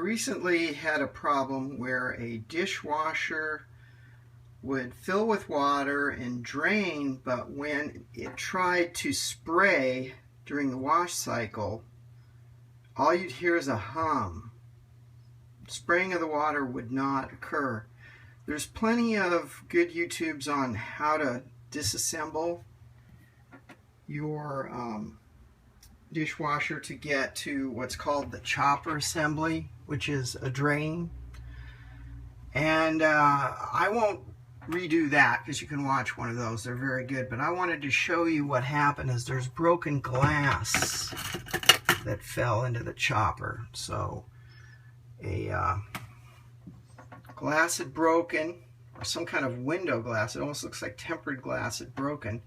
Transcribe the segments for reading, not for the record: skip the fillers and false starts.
recently had a problem where a dishwasher would fill with water and drain, but when it tried to spray during the wash cycle, all you'd hear is a hum. Spraying of the water would not occur. There's plenty of good YouTubes on how to disassemble your dishwasher to get to what's called the chopper assembly, which is a drain. And I won't redo that because you can watch one of those. They're very good. But I wanted to show you what happened is there's broken glass that fell into the chopper. So a glass had broken, or some kind of window glass. It almost looks like tempered glass had broken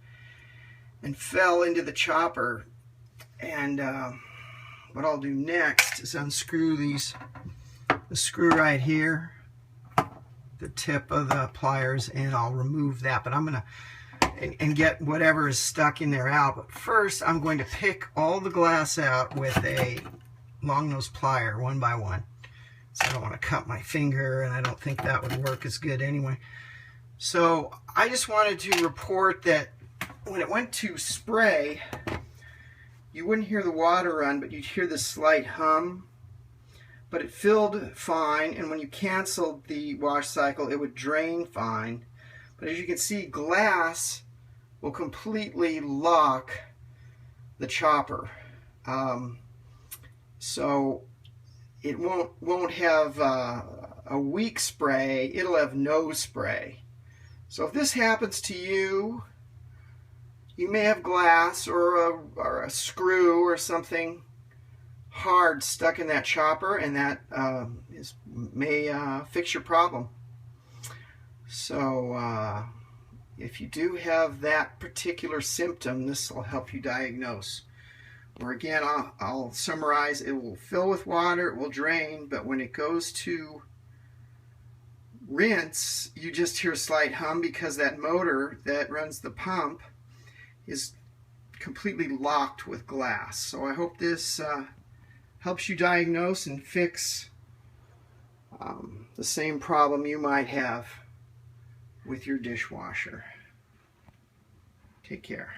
and fell into the chopper. And what I'll do next is unscrew the screw right here, the tip of the pliers, and I'll remove that. But I'm going to and get whatever is stuck in there out. But first I'm going to pick all the glass out with a long nose plier one by one. So I don't want to cut my finger, and I don't think that would work as good anyway. So I just wanted to report that when it went to spray, you wouldn't hear the water run, but you'd hear the slight hum. But it filled fine, and when you canceled the wash cycle, it would drain fine. But as you can see, glass will completely lock the chopper. So it won't have a weak spray, it'll have no spray. So if this happens to you, you may have glass or a screw or something hard stuck in that chopper, and that may fix your problem. So if you do have that particular symptom, this will help you diagnose. Or again, I'll summarize. It will fill with water, it will drain, but when it goes to rinse, you just hear a slight hum because that motor that runs the pump is completely locked with glass. So I hope this helps you diagnose and fix the same problem you might have with your dishwasher. Take care.